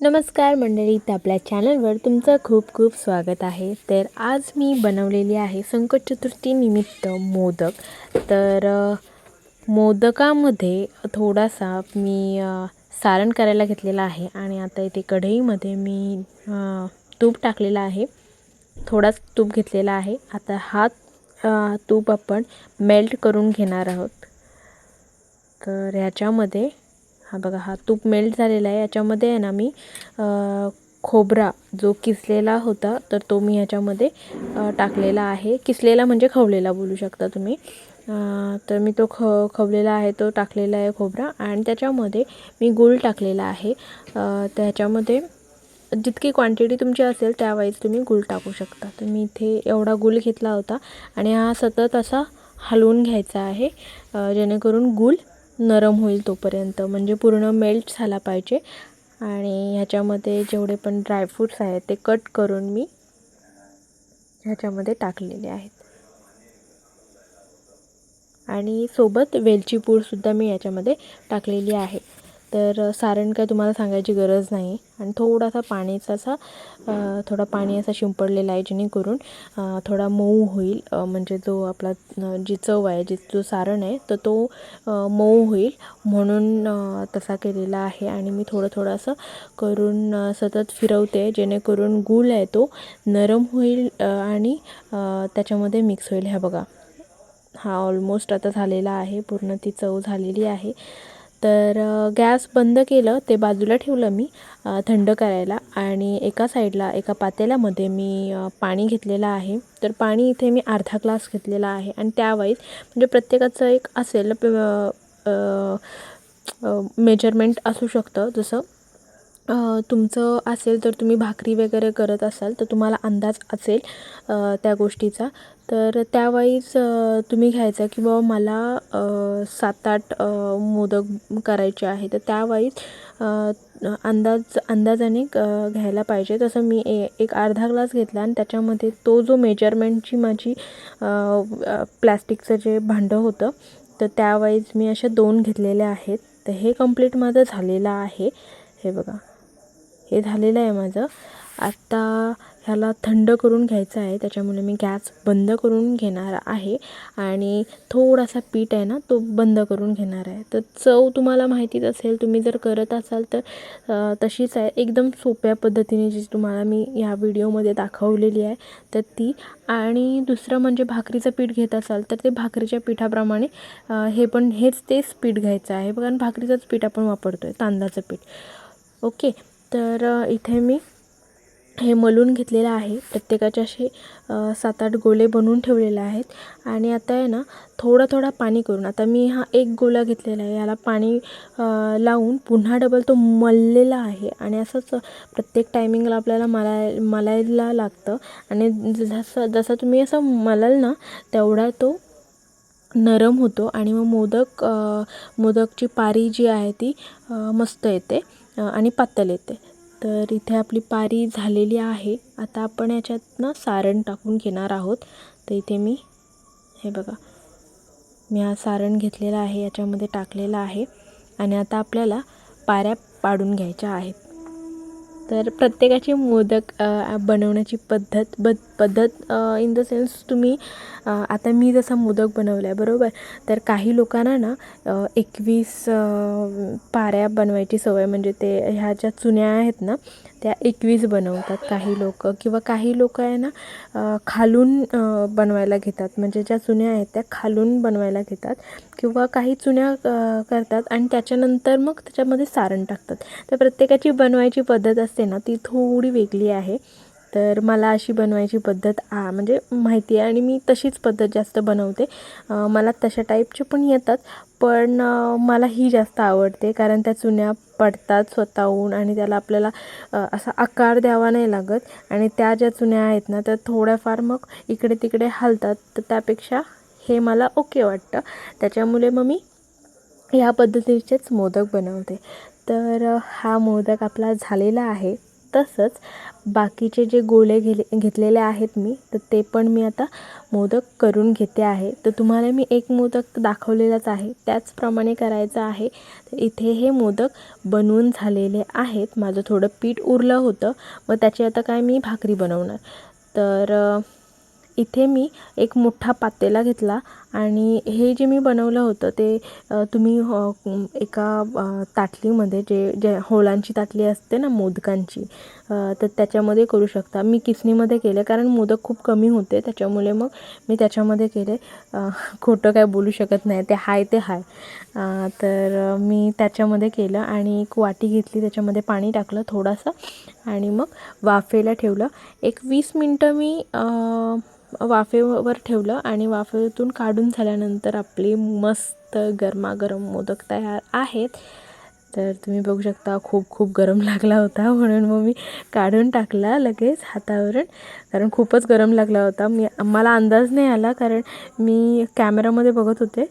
नमस्कार मंडळी, तर आपल्या चॅनलवर तुमचं खूप खूप स्वागत आहे। तर आज मी बनवलेली आहे संकट चतुर्थी निमित्त मोदक। तर मोदकामध्ये थोडासा मी सारण करायला घेतलेला आहे आणि आता इथे कढईमध्ये मी तूप टाकलेला आहे। थोडाच तूप घेतलेला आहे। आता हा तूप आपण मेल्ट करून घेणार आहोत। तर ह्याच्यामध्ये हा बघा, हा तूप मेल्ट झालेला आहे। याच्यामध्ये आहे ना मी खोबरा जो किसलेला होता तर तो मी ह्याच्यामध्ये टाकलेला आहे। किसलेला म्हणजे खवलेला बोलू शकता तुम्ही। तर मी तो खवलेला आहे, तो टाकलेला आहे खोबरा। आणि त्याच्यामध्ये मी गूळ टाकलेला आहे। त्याच्यामध्ये जितकी क्वांटिटी तुमची असेल त्यावेळेस तुम्ही गूळ टाकू शकता। तर मी इथे एवढा गूळ घेतला होता आणि हा सतत असा हलवून घ्यायचा आहे, जेणेकरून गूळ नरम होईल तोपर्यंत, म्हणजे पूर्ण मेल्ट झाला पाहिजे। आणि ह्याच्यामध्ये जेवढे पण ड्रायफ्रूट्स आहेत ते कट करून मी ह्याच्यामध्ये टाकलेले आहेत आणि सोबत वेलची पूडसुद्धा मी याच्यामध्ये टाकलेली आहे। तर सारण काय तुम्हाला सांगायची गरज नाही। आणि थोडासा पाण्याचा असा थोडा पाणी असा शिंपडलेला आहे, जेणेकरून थोडा मऊ होईल, म्हणजे जो आपला जी चव आहे, जो सारण आहे तर तो मऊ होईल म्हणून तसा केलेला आहे। आणि मी थोडं असं करून सतत फिरवते, जेणेकरून गूळ आहे तो नरम होईल आणि त्याच्यामध्ये मिक्स होईल। ह्या बघा, हा ऑलमोस्ट आता झालेला आहे, पूर्ण ती चव झालेली आहे। तर गॅस बंद केलं, ते बाजूला ठेवलं मी थंड करायला। आणि एका साईडला एका पातेल्यामध्ये मी पाणी घेतलेलं आहे। तर पाणी इथे मी अर्धा ग्लास घेतलेला आहे। आणि त्यावेळेस म्हणजे प्रत्येकाचं एक असेल मेजरमेंट असू शकतं, जसं तुमचं असेल तर तुम्ही भाकरी वगैरे करत असाल तर तुम्हाला अंदाज असेल त्या गोष्टीचा। तर त्यावेळेस तुम्ही घ्यायचा की बाबा मला 7-8 मोदक करायचे आहे, तर त्यावेळेस अंदाजाने घ्यायला पाहिजे। तसं मी एक अर्धा ग्लास घेतला आणि त्याच्यामध्ये तो जो मेजरमेंटची माझी प्लॅस्टिकचं जे भांडं होतं तर त्यावेळेस मी अशा 2 घेतलेले आहेत। तर हे कंप्लीट माझं झालेलं आहे। हे बघा, हे झालेलं आहे माझं। आता ह्याला थंड करून घ्यायचं आहे, त्याच्यामुळे मी गॅस बंद करून घेणार आहे आणि थोडासा पीठ आहे ना तो बंद करून घेणार आहे। तर चव तुम्हाला माहितीच असेल, तुम्ही जर करत असाल तर तशीच आहे, एकदम सोप्या पद्धतीने जी तुम्हाला मी ह्या व्हिडिओमध्ये दाखवलेली आहे तर ती। आणि दुसरं म्हणजे भाकरीचं पीठ घेत असाल तर ते भाकरीच्या पिठाप्रमाणे तेच पीठ घ्यायचं आहे बघा। आणि भाकरीचंच पीठ आपण वापरतो आहे, तांदळाचं पीठ। ओके, तर इथे मी हे मलून घेतलेलं आहे। प्रत्येकाचे असे 7-8 गोळे बनवून ठेवलेले आहेत। आणि आता आहे ना थोडा पाणी करून, आता मी हा एक गोळा घेतलेला आहे, याला पाणी लावून पुन्हा डबल तो मळलेला आहे। आणि असंच प्रत्येक टायमिंगला आपल्याला मलायला लागतं। आणि जसं तुम्ही असं मलाल ना तेवढा तो नरम होतो आणि मग मोदकची पारी जी आहे ती मस्त येते आणि पातळ येते। तर इथे आपली पारी झालेली आहे। आता आपण याच्यातनं सारण टाकून घेणार आहोत। तर इथे मी हे बघा, मी हा सारण घेतलेला आहे, याच्यामध्ये टाकलेला आहे। आणि आता आपल्याला पाऱ्या पाडून घ्यायच्या आहेत। तर प्रत्येकाची मोदक बनवण्याची पद्धत इन द सेन्स तुम्ही आता मी जसा मोदक बनवला आहे बरोबर, तर काही लोकांना ना 21 पाऱ्या बनवायची सवय, म्हणजे ते ह्या ज्या चुन्या आहेत ना त्या 21 बनवतात काही लोक। किंवा काही लोक आहे ना खालून बनवायला घेतात, म्हणजे ज्या चुन्या आहेत त्या खालून बनवायला घेतात। किंवा काही चुन्या करतात आणि त्याच्यानंतर मग त्याच्यामध्ये सारण टाकतात। तर प्रत्येकाची बनवायची पद्धत असते ना ती थोडी वेगळी आहे। तर मला अशी बनवायची पद्धत म्हणजे माहिती आहे आणि मी तशीच पद्धत जास्त बनवते। मला तशा टाईपचे पण येतात, पण मला ही जास्त आवडते, कारण त्या चुन्या पडतात स्वतःहून आणि त्याला आपल्याला असा आकार द्यावा नाही लागत। आणि त्या ज्या चुन्या आहेत ना त्या थोड्याफार मग इकडे तिकडे हलतात, तर त्यापेक्षा हे मला ओके वाटतं। त्याच्यामुळे मग मी ह्या पद्धतीचेच मोदक बनवते। तर हा मोदक आपला झालेला आहे। तसंच बाकीचे जे गोळे घेतलेले आहेत मी, तर ते पण मी आता मोदक करून घेते आहे. तर तुम्हाला मी एक मोदक दाखवलेलाच आहे, त्याचप्रमाणे करायचं आहे. तर इथे हे मोदक बनवून झालेले आहेत. माझं थोडं पीठ उरलं होतं, मग त्याची आता काय मी भाकरी बनवणार. तर इथे मी एक मोठा पातेला घेतला आणि हे जे मी बनवलं होतं ते तुम्ही एका ताटलीमध्ये जे होलांची ताटली असते ना मोदकांची, तर त्याच्यामध्ये करू शकता. मी किसणीमध्ये केले कारण मोदक खूप कमी होते, त्याच्यामुळे मग मी त्याच्यामध्ये केले. खोटं काय बोलू शकत नाही, ते हाय ते हाय. तर मी त्याच्यामध्ये केलं आणि एक वाटी घेतली, त्याच्यामध्ये पाणी टाकलं थोडंसं आणि मग वाफेला ठेवलं. एक 20 मिनटं मी वाफेवर ठेवलं आणि वाफेतून काढून झाल्यानंतर आपली मस्त गरमागरम मोदक तयार आहेत. तर तुम्ही बघू शकता खूप खूप गरम लागला होता, म्हणून मग मी काढून टाकला लगेच हातावरून, कारण खूपच गरम लागला होता. मला अंदाज नाही आला कारण मी कॅमेरामध्ये बघत होते.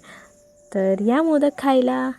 तर या मोदक खायला.